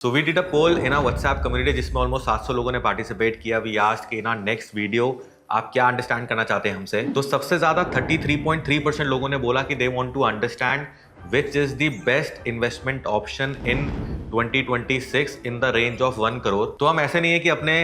So we did a poll in our WhatsApp community जिसमें almost 700 लोगों ने participate किया। वी आस्क्ड कि इन आवर नेक्स्ट वीडियो आप क्या अंडरस्टैंड करना चाहते हैं हमसे। तो सबसे ज्यादा 33.3% लोगों ने बोला कि they want to understand which is the best investment option in 2026 in the range of 1 crore. तो हम ऐसे नहीं है कि अपने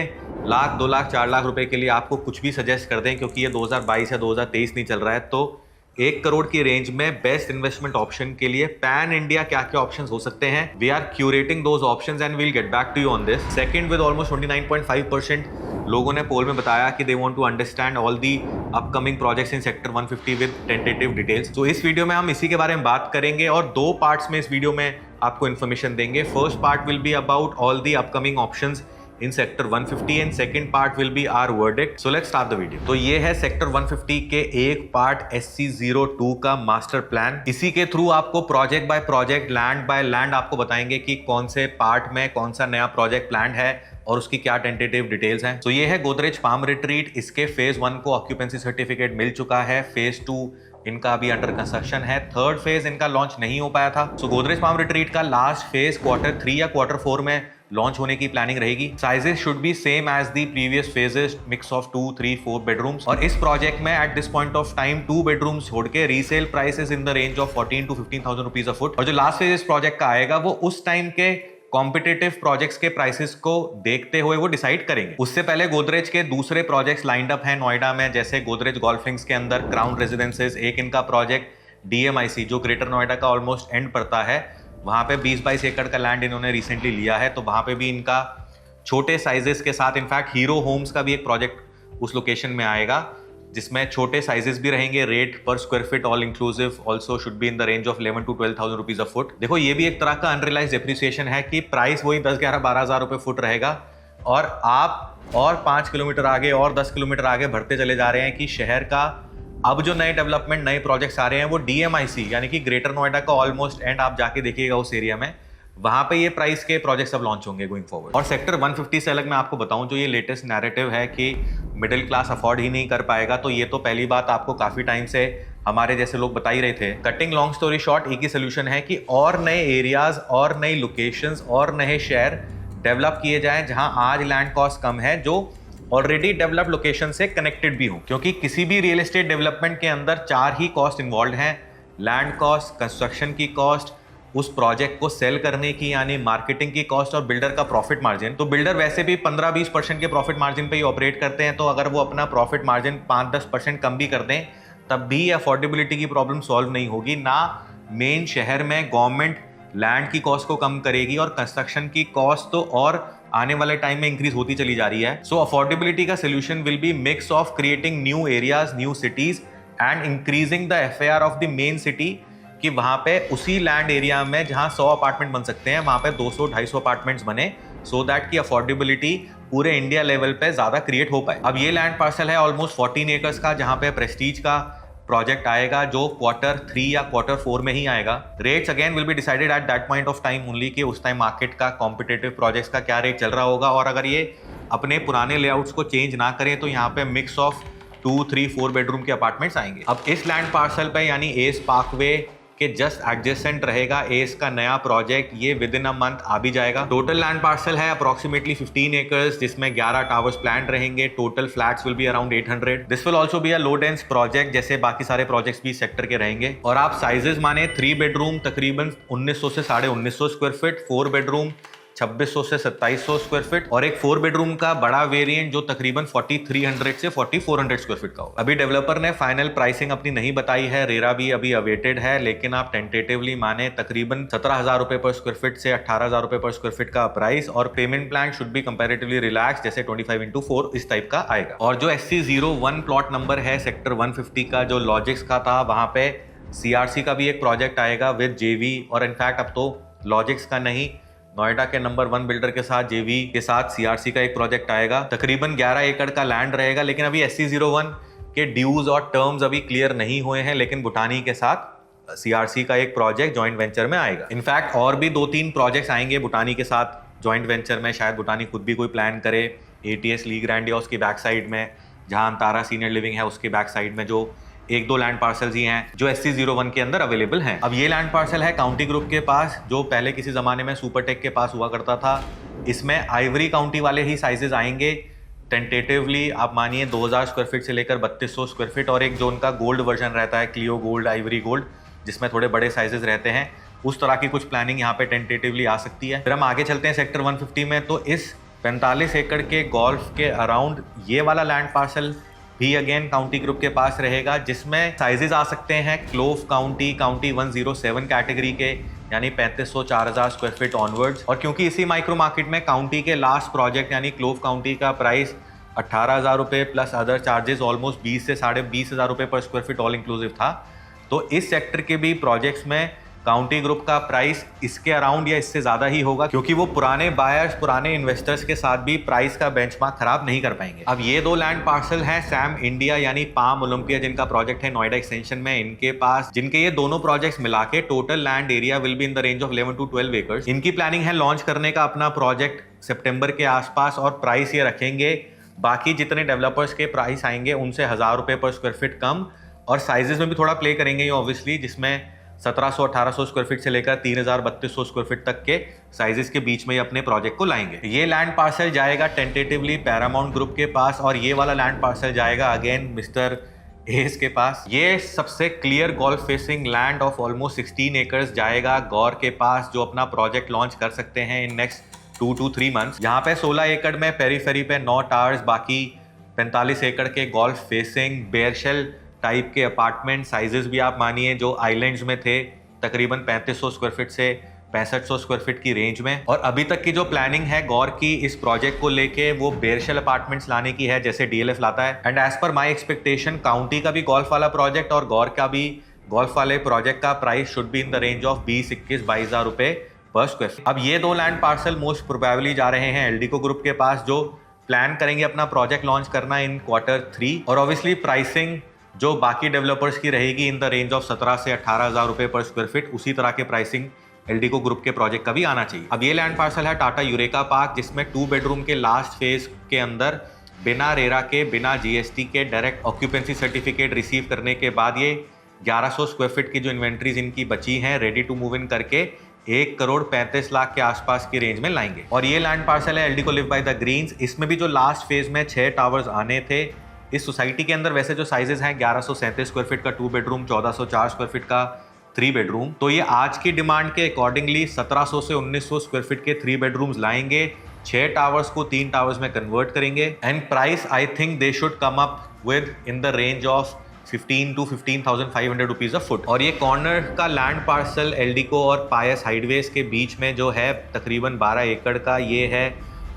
लाख 2 लाख 4 लाख रुपए के लिए आपको कुछ भी सजेस्ट कर दें, क्योंकि ये 2022 या 2023 नहीं चल रहा है। तो 1 करोड़ की रेंज में बेस्ट इन्वेस्टमेंट ऑप्शन के लिए पैन इंडिया क्या क्या ऑप्शंस हो सकते हैं, we are curating those options and we'll get back to you on this. Second, with almost 29.5% लोगों ने पोल में बताया कि they want to understand all the upcoming projects in sector 150 with tentative details. तो इस वीडियो में हम इसी के बारे में बात करेंगे और 2 पार्ट्स में इस वीडियो में आपको इन्फॉर्मेशन देंगे। First part will be about all the upcoming options in sector 150 and second part will be our verdict. So let's start the video. तो ये है सेक्टर 150 के एक पार्ट SC02 का मास्टर प्लान। इसी के थ्रू आपको project by project, land by land आपको बताएंगे कि कौन से पार्ट में कौन सा नया प्रोजेक्ट प्लान है और उसकी क्या टेंटेटिव डिटेल्स हैं। तो ये है गोदरेज फार्म रिट्रीट। इसके फेज 1 को ऑक्यूपेंसी सर्टिफिकेट मिल चुका है। फेज 2 इनका अभी अंडर कंस्ट्रक्शन है। थर्ड फेज इनका लॉन्च नहीं हो पाया था। सो गोदरेज फार्म रिट्रीट का लास्ट फेज Q3 या Q4 में लॉन्च होने की प्लानिंग रहेगी। Sizes should be same as the previous phases, mix of 2, 3, 4 bedrooms. और इस प्रोजेक्ट में at this point of time 2 bedrooms छोड़ के resale prices in the range of 14 to 15,000 rupees a foot. और जो लास्ट फेज इस project का आएगा वो उस टाइम के कॉम्पिटिटिव प्रोजेक्ट्स के प्राइसेस को देखते हुए वो डिसाइड करेंगे। उससे पहले गोदरेज के दूसरे प्रोजेक्ट्स लाइंड अप हैं नोएडा में, जैसे गोदरेज गोल्फिंग्स के अंदर क्राउन रेजिडेंसेस, एक इनका प्रोजेक्ट DMIC जो ग्रेटर नोएडा का ऑलमोस्ट एंड पड़ता है, वहां पे 20-22 एकड़ का लैंड इन्होंने रिसेंटली लिया है। तो वहां पे भी इनका छोटे साइजेस के साथ, इनफैक्ट हीरो होम्स का भी एक प्रोजेक्ट उस लोकेशन में आएगा जिसमें छोटे साइजेस भी रहेंगे। रेट पर square feet all inclusive also should be in the range of 11 to 12,000 rupees a foot. देखो ये भी एक तरह का अनरियलाइज्ड डेप्रिसिएशन है कि प्राइस वही 10, 11, 12,000 रुपए फुट रहेगा और आप और 5 किलोमीटर आगे और 10 किलोमीटर आगे बढ़ते चले जा रहे हैं कि शहर का अब जो नए डेवलपमेंट, नए प्रोजेक्ट्स आ रहे हैं वो DMIC यानी कि ग्रेटर नोएडा का ऑलमोस्ट एंड आप जाके देखिएगा उस एरिया में, वहां पे ये प्राइस के प्रोजेक्ट्स अब लॉन्च होंगे गोइंग फॉरवर्ड। और सेक्टर 150 से अलग मैं आपको बताऊं, जो ये लेटेस्ट नैरेटिव है कि मिडिल क्लास अफोर्ड ही नहीं कर पाएगा, तो ये तो पहली बात आपको काफी टाइम से हमारे जैसे लोग बता ही रहे थे। कटिंग लॉन्ग स्टोरी शॉर्ट, एक ही सोल्यूशन है कि और नए एरियाज और नई लोकेशंस और नए शहर डेवलप किए जाएं जहां आज लैंड कॉस्ट कम है, जो ऑलरेडी डेवलप लोकेशन से कनेक्टेड भी हो। क्योंकि किसी भी रियल एस्टेट डेवलपमेंट के अंदर 4 ही कॉस्ट इन्वॉल्व हैं: लैंड कॉस्ट, कंस्ट्रक्शन की कॉस्ट, उस प्रोजेक्ट को सेल करने की यानी मार्केटिंग की कॉस्ट और बिल्डर का प्रॉफिट मार्जिन। तो बिल्डर वैसे भी 15-20% के प्रॉफिट मार्जिन पे ही ऑपरेट करते हैं, तो अगर वो अपना प्रॉफिट मार्जिन 5-10% कम भी कर दें तब भी अफोर्डेबिलिटी की प्रॉब्लम सॉल्व नहीं होगी। ना मेन शहर में गवर्नमेंट लैंड की कॉस्ट को कम करेगी और कंस्ट्रक्शन की कॉस्ट तो और आने वाले टाइम में इंक्रीज होती चली जा रही है। सो अफोर्डेबिलिटी का solution will be mix of creating new areas, new cities and increasing the FAR of the main city, कि वहां पे उसी लैंड एरिया में जहां 100 अपार्टमेंट बन सकते हैं वहां पे 200-250 अपार्टमेंट्स बने, सो दैट की अफोर्डेबिलिटी पूरे इंडिया लेवल पे ज्यादा क्रिएट हो पाए। अब ये लैंड पार्सल है ऑलमोस्ट 14 एकर्स का, जहां पे प्रेस्टीज का प्रोजेक्ट आएगा जो Q3 या Q4 में ही आएगा। Rates again will be decided at that point of time only, कि उस टाइम मार्केट का कॉम्पिटेटिव प्रोजेक्ट्स का क्या रेट चल रहा होगा। और अगर ये अपने पुराने लेआउट्स को चेंज ना करें तो यहाँ पे मिक्स ऑफ 2, 3, 4 बेडरूम के अपार्टमेंट्स आएंगे। अब इस लैंड पार्सल पे यानी एस पार्कवे के जस्ट एडजेसेंट रहेगा एस का नया प्रोजेक्ट, ये विद इन अ मंथ आ भी जाएगा। टोटल लैंड पार्सल है अप्रोक्सीमेटली 15 एकर्स जिसमें 11 टावर्स प्लान्ड रहेंगे। Total flats will be around 800। This will also be a low dense project जैसे बाकी सारे प्रोजेक्ट्स भी सेक्टर के रहेंगे। और आप साइजेस माने 3 बेडरूम तकरीबन 1900 से 1950 स्क्वायर फीट, 4 बेडरूम 2600 से 2700 स्क्वायर फीट और एक 4 बेडरूम का बड़ा वेरिएंट जो तकरीबन 4300 से 4400 स्क्वायर फीट का होगा। अभी डेवलपर ने फाइनल प्राइसिंग अपनी नहीं बताई है, रेरा भी अभी अवेटेड है, लेकिन आप टेंटेटिवली माने तकरीबन 17,000 रुपए पर स्क्वायर फीट से 18,000 रुपए पर स्क्वायर फीट का प्राइस। और payment plan should be comparatively relax, जैसे 25x4 इस टाइप का आएगा। और जो SC01 प्लॉट नंबर है सेक्टर 150 का, जो लॉजिक्स का था, वहां पे CRC का भी एक प्रोजेक्ट आएगा विद JV। और इनफैक्ट अब तो लॉजिक्स का नहीं, नोएडा के नंबर 1 बिल्डर के साथ JV के साथ CRC का एक प्रोजेक्ट आएगा। तकरीबन 11 एकड़ का लैंड रहेगा, लेकिन अभी SC01 के ड्यूज और टर्म्स अभी क्लियर नहीं हुए हैं, लेकिन भूटानी के साथ CRC का एक प्रोजेक्ट जॉइंट वेंचर में आएगा। इनफैक्ट और भी 2-3 प्रोजेक्ट्स आएंगे भूटानी के साथ जॉइंट वेंचर में, शायद भूटानी खुद भी कोई प्लान करे। ATS ली ग्रैंड या उसकी बैक साइड में, जहां अंतारा सीनियर लिविंग है उसके बैक साइड में जो एक दो लैंड पार्सल्स ही हैं जो SC01 के अंदर अवेलेबल हैं। अब ये लैंड पार्सल है काउंटी ग्रुप के पास, जो पहले किसी ज़माने में सुपरटेक के पास हुआ करता था। इसमें आइवरी काउंटी वाले ही साइजेज आएंगे। टेंटेटिवली आप मानिए 2000 स्क्वायर फीट से लेकर 3200 स्क्वायर फीट, और एक जो उनका गोल्ड वर्जन रहता है, क्लियो गोल्ड, आइवरी गोल्ड, जिसमें थोड़े बड़े साइजेस रहते हैं, उस तरह की कुछ प्लानिंग यहाँ पे टेंटेटिवली आ सकती है। फिर हम आगे चलते हैं सेक्टर 150 में। तो इस 45 एकड़ के गोल्फ के अराउंड ये वाला लैंड पार्सल भी अगेन काउंटी ग्रुप के पास रहेगा, जिसमें साइजेस आ सकते हैं क्लोव काउंटी, काउंटी 107 कैटेगरी के, यानी 3500 4000 स्क्वायर फीट ऑनवर्ड्स। और क्योंकि इसी माइक्रो मार्केट में काउंटी के लास्ट प्रोजेक्ट यानी क्लोव काउंटी का प्राइस 18,000 रुपये प्लस अदर चार्जेस ऑलमोस्ट 20 से 20,500 रुपये पर स्क्वायर फीट ऑल इंक्लूसिव था। तो इस सेक्टर के भी प्रोजेक्ट्स में काउंटी ग्रुप का प्राइस इसके अराउंड या इससे ज़्यादा ही होगा, क्योंकि वो पुराने बायर्स, पुराने इन्वेस्टर्स के साथ भी प्राइस का बेंचमार्क खराब नहीं कर पाएंगे। अब ये दो लैंड पार्सल हैं सैम इंडिया यानी पाम ओलंपिया, जिनका प्रोजेक्ट है नोएडा एक्सटेंशन में, इनके पास, जिनके ये दोनों प्रोजेक्ट्स मिला के total land area will be in the range of 11 to 12 acres. इनकी प्लानिंग है लॉन्च करने का अपना प्रोजेक्ट सितंबर के आसपास, और प्राइस ये रखेंगे बाकी जितने डेवलपर्स के प्राइस आएंगे उनसे 1000 रुपये पर स्क्वायर फीट कम, और साइजेस में भी थोड़ा प्ले करेंगे ये ऑब्वियसली, जिसमें 1700-1800 स्क्वायर फीट से लेकर 3000-3200 स्क्वायर फीट तक के साइजेस के बीच में ये अपने प्रोजेक्ट को लाएंगे। ये लैंड पार्सल जाएगा टेंटेटिवली पैरामाउंट ग्रुप के पास, और ये वाला लैंड पार्सल जाएगा अगेन मिस्टर एस के पास। ये सबसे clear golf facing land of almost 16 acres जाएगा गौर के पास, जो अपना प्रोजेक्ट लॉन्च कर सकते हैं इन नेक्स्ट 2 to 3 मंथ्स। यहाँ पे 16 एकड़ में पेरीफेरी पे 9 टावर्स, बाकी 45 एकड़ के गोल्फ फेसिंग बेयरशेल टाइप के अपार्टमेंट, साइजेस भी आप मानिए जो आइलैंड्स में थे, तकरीबन 3500 स्क्वायर फीट से 6500 स्क्वायर फीट की रेंज में। और अभी तक की जो प्लानिंग है गौर की इस प्रोजेक्ट को लेके, वो बेयरशेल अपार्टमेंट्स लाने की है जैसे DLF लाता है। And as per my expectation county का भी गोल्फ वाला प्रोजेक्ट और गौर का भी गोल्फ वाले प्रोजेक्ट का price should be in the range of 20-21-22,000 रुपये पर स्क्वायर फीट। अब ये दो लैंड पार्सल मोस्ट प्रोबेबली जा रहे हैं एल्डिको ग्रुप के पास, जो प्लान करेंगे अपना प्रोजेक्ट लॉन्च करना इन Q3। और ऑब्वियसली प्राइसिंग जो बाकी डेवलपर्स की रहेगी इन द रेंज ऑफ 17 से 18,000 रुपये पर स्क्वायर फीट, उसी तरह के प्राइसिंग एल्डिको ग्रुप के प्रोजेक्ट का भी आना चाहिए। अब ये लैंड पार्सल है टाटा यूरेका पार्क, जिसमें 2 बेडरूम के लास्ट फेज के अंदर बिना रेरा के, बिना GST के डायरेक्ट ऑक्यूपेंसी सर्टिफिकेट रिसीव करने के बाद ये 1100 स्क्वायर फीट की जो इन्वेंट्रीज इनकी बची हैं रेडी टू मूव इन करके 1,35,00,000 के आसपास की रेंज में लाएंगे। और ये लैंड पार्सल है Eldeco live by the greens. इसमें भी जो लास्ट फेज में 6 टावर्स आने थे, इस सोसाइटी के अंदर वैसे जो साइजेस हैं 1137 स्क्वायर फीट का 2 बेडरूम, 1404 स्क्वायर फीट का 3 बेडरूम, तो ये आज की डिमांड के अकॉर्डिंगली 1700 से 1900 स्क्वायर फीट के 3 बेडरूम्स लाएंगे, 6 टावर्स को 3 टावर्स में कन्वर्ट करेंगे। And price I think they should come up with in the range of 15 to 15,500 rupees a foot. और ये कॉर्नर का लैंड पार्सल एल्डिको और पायस हाइडवेज के बीच में जो है तकरीबन 12 एकड़ का, ये है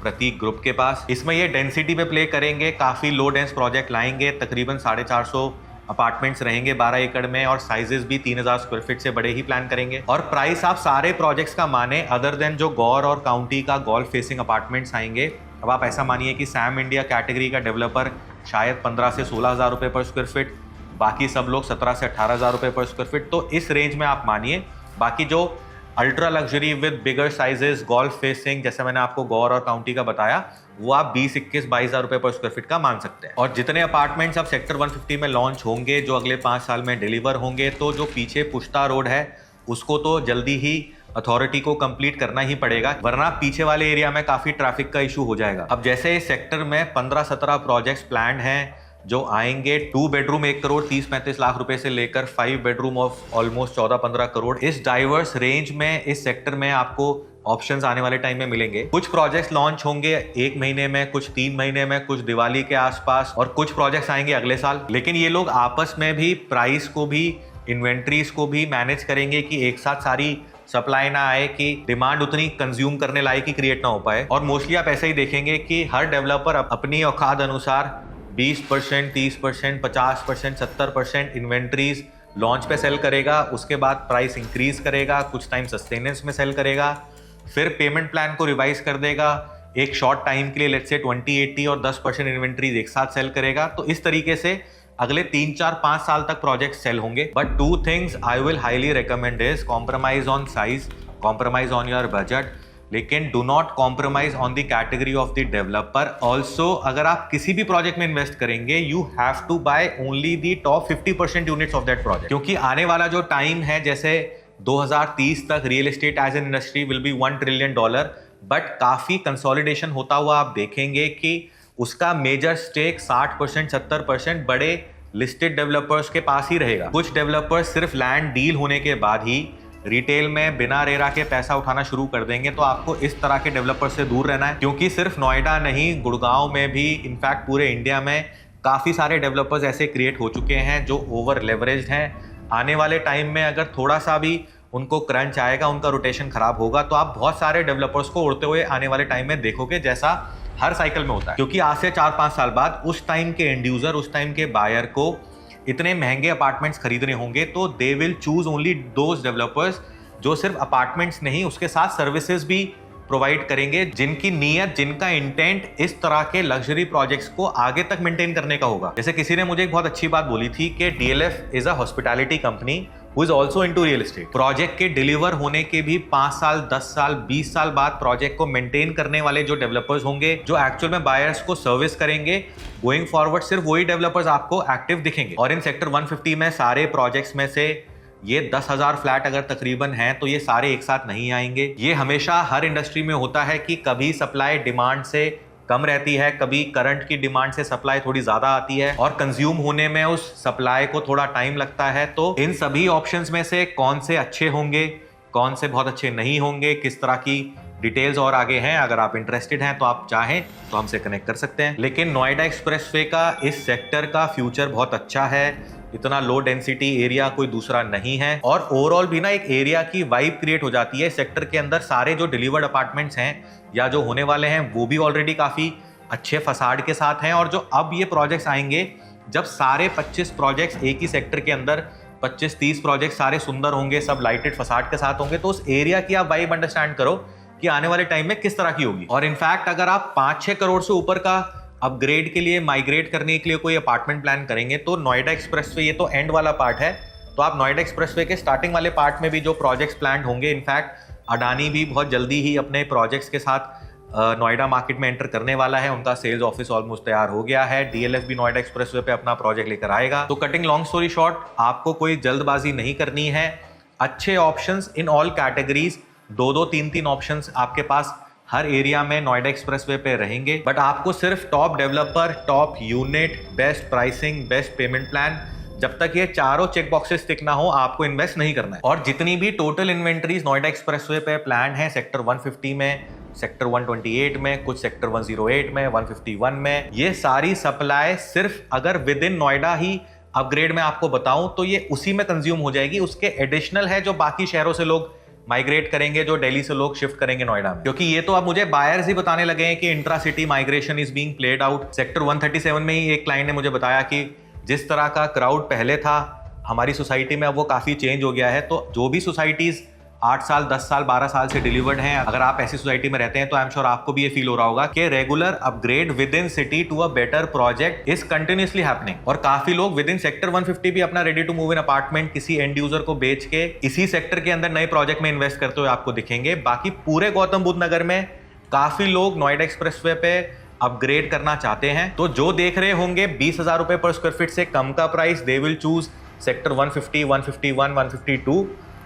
प्रतीक ग्रुप के पास। इसमें ये डेंसिटी पे प्ले करेंगे, काफ़ी लो डेंस प्रोजेक्ट लाएंगे, तकरीबन 450 अपार्टमेंट्स रहेंगे 12 एकड़ में, और साइजेस भी 3000 स्क्वायर फीट से बड़े ही प्लान करेंगे। और प्राइस आप सारे प्रोजेक्ट्स का माने अदर देन जो गौर और काउंटी का गोल्फ फेसिंग अपार्टमेंट्स आएंगे। अब आप ऐसा मानिए कि सैम इंडिया कैटेगरी का डेवलपर शायद 15 से 16,000 रुपये पर स्क्वायर फीट, बाकी सब लोग 17 से 18,000 रुपये पर स्क्वायर फीट, तो इस रेंज में आप मानिए। बाकी जो ultra luxury with bigger sizes golf facing, जैसे मैंने आपको गौर और काउंटी का बताया, वो आप 20-21-22,000 रुपये पर स्क्वायर फीट का मान सकते हैं। और जितने अपार्टमेंट्स अब सेक्टर 150 में लॉन्च होंगे, जो अगले 5 साल में डिलीवर होंगे, तो जो पीछे पुश्ता रोड है उसको तो जल्दी ही अथॉरिटी को कंप्लीट करना ही पड़ेगा, वरना पीछे वाले एरिया में काफ़ी ट्रैफिक का इशू हो जाएगा। अब जैसे इस सेक्टर में 15-17 प्रोजेक्ट्स प्लान्ड हैं जो आएंगे, 2 बेडरूम 1,30,35,00,000 रुपए से लेकर 5 बेडरूम ऑफ ऑलमोस्ट 14-15 करोड़। इस डाइवर्स रेंज में इस सेक्टर में आपको ऑप्शंस आने वाले टाइम में मिलेंगे। कुछ प्रोजेक्ट्स लॉन्च होंगे 1 महीने में, कुछ 3 महीने में, कुछ दिवाली के आसपास, और कुछ प्रोजेक्ट्स आएंगे अगले साल। लेकिन ये लोग आपस में भी प्राइस को भी, इन्वेंट्रीज को भी मैनेज करेंगे कि एक साथ सारी सप्लाई ना आए, कि डिमांड उतनी कंज्यूम करने लायक ही क्रिएट ना हो पाए। और मोस्टली आप ऐसा ही देखेंगे कि हर डेवलपर अपनी औकात अनुसार 20%, 30%, 50%, 70% इन्वेंट्रीज लॉन्च पे सेल करेगा, उसके बाद प्राइस इंक्रीज करेगा, कुछ टाइम सस्टेनेंस में सेल करेगा, फिर पेमेंट प्लान को रिवाइज कर देगा एक शॉर्ट टाइम के लिए, लेट्स से 20-80 और 10% इन्वेंट्रीज एक साथ सेल करेगा। तो इस तरीके से अगले 3-4-5 साल तक प्रोजेक्ट सेल होंगे। But 2 things I will highly recommend is compromise on size, compromise on your budget, लेकिन do not compromise on the category of the developer. Also अगर आप किसी भी प्रोजेक्ट में इन्वेस्ट करेंगे, you have to buy only the top 50% units of that project, क्योंकि आने वाला जो टाइम है, जैसे 2030 तक real estate as an industry will be $1 trillion, but काफी कंसोलिडेशन होता हुआ आप देखेंगे कि उसका मेजर स्टेक 60% 70% बड़े लिस्टेड डेवलपर्स के पास ही रहेगा। कुछ डेवलपर्स सिर्फ लैंड डील होने के बाद ही रिटेल में बिना रेरा के पैसा उठाना शुरू कर देंगे, तो आपको इस तरह के डेवलपर से दूर रहना है, क्योंकि सिर्फ नोएडा नहीं, गुड़गांव में भी, इनफैक्ट पूरे इंडिया में काफ़ी सारे डेवलपर्स ऐसे क्रिएट हो चुके हैं जो ओवर लेवरेज्ड हैं। आने वाले टाइम में अगर थोड़ा सा भी उनको क्रंच आएगा, उनका रोटेशन खराब होगा, तो आप बहुत सारे डेवलपर्स को उड़ते हुए आने वाले टाइम में देखोगे, जैसा हर साइकिल में होता है। क्योंकि आज से 4-5 साल बाद उस टाइम के एंड यूजर, उस टाइम के बायर को इतने महंगे अपार्टमेंट्स खरीदने होंगे, तो they will choose only those developers जो सिर्फ अपार्टमेंट्स नहीं, उसके साथ सर्विसेज भी प्रोवाइड करेंगे, जिनकी नीयत, जिनका इंटेंट इस तरह के लग्जरी प्रोजेक्ट्स को आगे तक मेंटेन करने का होगा। जैसे किसी ने मुझे एक बहुत अच्छी बात बोली थी कि DLF is a hospitality company who is also into real estate. Project के डिलीवर होने के भी 5 साल, 10 साल, 20 साल बाद प्रोजेक्ट को मेंटेन करने वाले जो डेवलपर्स होंगे, जो एक्चुअल में बायर्स को सर्विस करेंगे, गोइंग फॉरवर्ड सिर्फ वही डेवलपर्स आपको एक्टिव दिखेंगे। और इन सेक्टर 150 में सारे प्रोजेक्ट्स में से ये 10,000 फ्लैट अगर तकरीबन हैं, तो ये सारे एक साथ नहीं आएंगे। ये हमेशा हर इंडस्ट्री में होता है कि कभी सप्लाई डिमांड से कम रहती है, कभी करंट की डिमांड से सप्लाई थोड़ी ज्यादा आती है, और कंज्यूम होने में उस सप्लाई को थोड़ा टाइम लगता है। तो इन सभी ऑप्शंस में से कौन से अच्छे होंगे, कौन से बहुत अच्छे नहीं होंगे, किस तरह की डिटेल्स और आगे हैं, अगर आप इंटरेस्टेड हैं तो आप चाहें तो हमसे कनेक्ट कर सकते हैं। लेकिन नोएडा एक्सप्रेसवे का, इस सेक्टर का फ्यूचर बहुत अच्छा है। इतना लो डेंसिटी एरिया कोई दूसरा नहीं है, और ओवरऑल भी ना एक एरिया की वाइब क्रिएट हो जाती है सेक्टर के अंदर। सारे जो डिलीवर्ड अपार्टमेंट्स हैं या जो होने वाले हैं, वो भी ऑलरेडी काफी अच्छे फसाड के साथ हैं, और जो अब ये प्रोजेक्ट्स आएंगे, जब सारे 25 प्रोजेक्ट्स एक ही सेक्टर के अंदर, 25-30 प्रोजेक्ट सारे सुंदर होंगे, सब लाइटेड फसाड के साथ होंगे, तो उस एरिया की आप वाइब अंडरस्टैंड करो कि आने वाले टाइम में किस तरह की होगी। और इनफैक्ट अगर आप 5-6 करोड़ से ऊपर का अपग्रेड के लिए, माइग्रेट करने के लिए कोई अपार्टमेंट प्लान करेंगे, तो नोएडा एक्सप्रेसवे, ये तो एंड वाला पार्ट है, तो आप नोएडा एक्सप्रेसवे के स्टार्टिंग वाले पार्ट में भी जो प्रोजेक्ट्स प्लान होंगे, इनफैक्ट अडानी भी बहुत जल्दी ही अपने प्रोजेक्ट्स के साथ नोएडा मार्केट में एंटर करने वाला है। उनका सेल्स ऑफिस ऑलमोस्ट तैयार हो गया है। DLF भी नोएडा एक्सप्रेसवे पे अपना प्रोजेक्ट लेकर आएगा। तो कटिंग लॉन्ग स्टोरी शॉर्ट, आपको कोई जल्दबाजी नहीं करनी है। अच्छे options in all categories, 2-2, 3-3 options आपके पास हर एरिया में नोएडा एक्सप्रेसवे पे रहेंगे, बट आपको सिर्फ top developer, top unit, best pricing, best payment plan, जब तक ये चारों चेक बॉक्सेस टिक ना हो, आपको इन्वेस्ट नहीं करना है। और जितनी भी टोटल इन्वेंट्रीज नोएडा एक्सप्रेसवे पे प्लान है, सेक्टर 150 में, सेक्टर 128 में, कुछ सेक्टर 108 में, 151 में, ये सारी सप्लाई सिर्फ अगर with in Noida he upgrade में आपको बताऊं तो ये उसी में कंज्यूम हो जाएगी। उसके एडिशनल है जो बाकी शहरों से लोग माइग्रेट करेंगे, जो दिल्ली से लोग शिफ्ट करेंगे नोएडा में, क्योंकि ये तो अब मुझे बायर्स ही बताने लगे हैं कि intra city migration is being played out. Sector 137 में ही एक क्लाइंट ने मुझे बताया कि जिस तरह का क्राउड पहले था हमारी सोसाइटी में, अब वो काफी चेंज हो गया है। तो जो भी सोसाइटीज 8 साल, 10 साल, 12 साल से डिलीवर्ड हैं, अगर आप ऐसी सोसाइटी में रहते हैं तो आई एम श्योर आपको भी ये फील हो रहा होगा कि regular upgrade within city to a better project is continuously happening. और काफी लोग विद इन सेक्टर 150 भी अपना ready to move in apartment किसी एंड यूजर को बेच के इसी सेक्टर के अंदर नए प्रोजेक्ट में इन्वेस्ट करते हुए आपको दिखेंगे। बाकी पूरे गौतम बुद्ध नगर में काफी लोग नोएडा एक्सप्रेसवे पे अपग्रेड करना चाहते हैं, तो जो देख रहे होंगे 20,000 रुपए पर स्क्वायर फीट से कम का price, they will choose sector 150, 151, 152।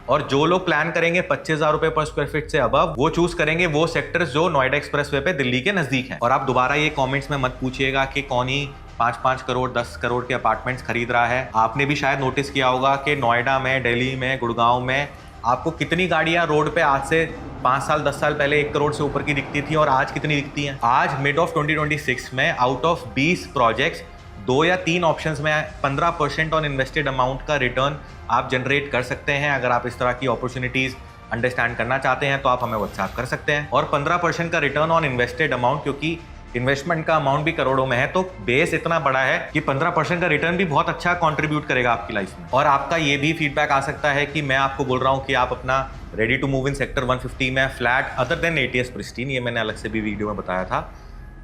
और जो लोग प्लान करेंगे 25,000 रुपए पर स्क्वायर फीट से अबव, वो चूज करेंगे वो सेक्टर्स जो नोएडा एक्सप्रेसवे पे दिल्ली के नजदीक हैं। और आप दोबारा ये कमेंट्स में मत पूछिएगा कि कौन ही 5-5 करोड़, 10 करोड़ के अपार्टमेंट्स खरीद रहा है। आपने भी शायद नोटिस किया होगा कि नोएडा में, दिल्ली में, गुड़गांव में आपको कितनी गाड़ियां रोड पे आज से 5 साल, 10 साल पहले 1 करोड़ से ऊपर की दिखती थी, और आज कितनी दिखती हैं। आज मिड ऑफ 2026 में आउट ऑफ 20 प्रोजेक्ट्स 2 या 3 ऑप्शंस में 15% ऑन इन्वेस्टेड अमाउंट का रिटर्न आप जनरेट कर सकते हैं। अगर आप इस तरह की अपॉर्चुनिटीज अंडरस्टैंड करना चाहते हैं तो आप हमें व्हाट्सएप कर सकते हैं। और 15% का रिटर्न ऑन इन्वेस्टेड अमाउंट, क्योंकि इन्वेस्टमेंट का अमाउंट भी करोड़ों में है, तो बेस इतना बड़ा है कि 15% का रिटर्न भी बहुत अच्छा कंट्रीब्यूट करेगा आपकी लाइफ में। और आपका ये भी फीडबैक आ सकता है कि मैं आपको बोल रहा हूँ कि आप अपना ready to move in sector 150 में flat other than ATS pristine, ये मैंने अलग से भी वीडियो में बताया था,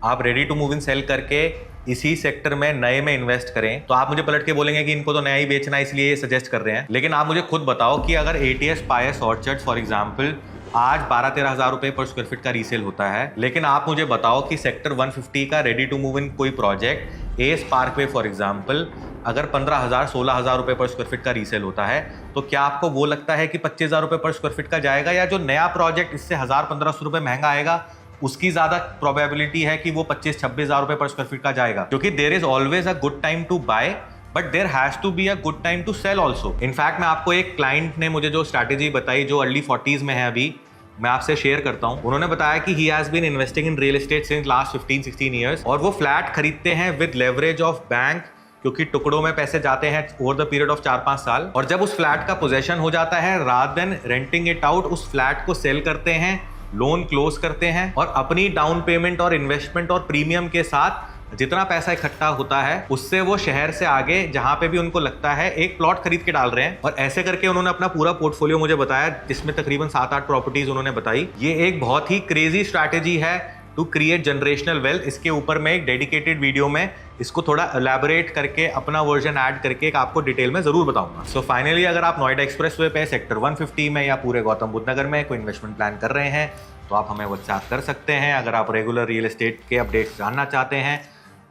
आप ready to move in sale करके इसी सेक्टर में नए में इन्वेस्ट करें। तो आप मुझे पलट के बोलेंगे कि इनको तो नया ही बेचना है इसलिए ये सजेस्ट कर रहे हैं, लेकिन आप मुझे खुद बताओ कि अगर ATS pious orchard for example आज 12-13 हज़ार रुपए पर स्क्वायर फीट का रीसेल होता है। लेकिन आप मुझे बताओ कि सेक्टर 150 का रेडी टू मूव इन कोई project S Parkway for example अगर 15,000-16,000 रुपए पर स्क्वायर फीट का रीसेल होता है, तो क्या आपको वो लगता है कि 25,000 रुपए पर स्क्वायर फीट का जाएगा, या जो नया प्रोजेक्ट इससे 1,000-1,500 रुपए महंगा आएगा उसकी ज्यादा प्रोबेबिलिटी है कि वो 25-26,000 रुपए पर स्क्वायर फीट का जाएगा? क्योंकि there is always a good time to buy but there has to be a good time to sell also. In fact मैं आपको एक क्लाइंट ने मुझे जो स्ट्रैटेजी बताई, जो अर्ली 40s में है अभी, मैं आपसे शेयर करता हूं। उन्होंने बताया कि he has been investing in real estate since last 15-16 years, और वो फ्लैट खरीदते हैं विद लेवरेज ऑफ बैंक, क्योंकि टुकड़ों में पैसे जाते हैं ओवर द पीरियड ऑफ 4-5 साल। और जब उस फ्लैट का पोजेशन हो जाता है, rather than renting it out, उस फ्लैट को सेल करते हैं, लोन क्लोज करते हैं, और अपनी डाउन पेमेंट और इन्वेस्टमेंट और प्रीमियम के साथ जितना पैसा इकट्ठा होता है उससे वो शहर से आगे जहां पे भी उनको लगता है एक प्लॉट खरीद के डाल रहे हैं। और ऐसे करके उन्होंने अपना पूरा पोर्टफोलियो मुझे बताया, जिसमें तकरीबन 7-8 प्रॉपर्टीज उन्होंने बताई। ये एक बहुत ही क्रेजी स्ट्रैटेजी है टू क्रिएट जनरेशनल वेल्थ। इसके ऊपर मैं एक डेडिकेटेड वीडियो में इसको थोड़ा एलैबोरेट करके अपना वर्जन ऐड करके एक आपको डिटेल में जरूर बताऊंगा। सो फाइनली, अगर आप नोएडा एक्सप्रेसवे पे सेक्टर 150 में या पूरे गौतम बुद्ध नगर में कोई इन्वेस्टमेंट प्लान कर रहे हैं तो आप हमें व्हाट्सएप कर सकते हैं। अगर आप रेगुलर रियल एस्टेट के अपडेट्स जानना चाहते हैं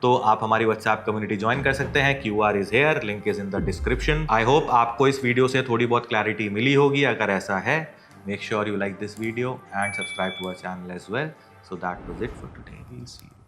तो आप हमारी व्हाट्सएप कम्युनिटी ज्वाइन कर सकते हैं। QR is here, link is in the description. I hope आपको इस वीडियो से थोड़ी बहुत क्लैरिटी मिली होगी। अगर ऐसा है, make sure you like this video and subscribe to our channel as well. So that was it for today. We'll see you.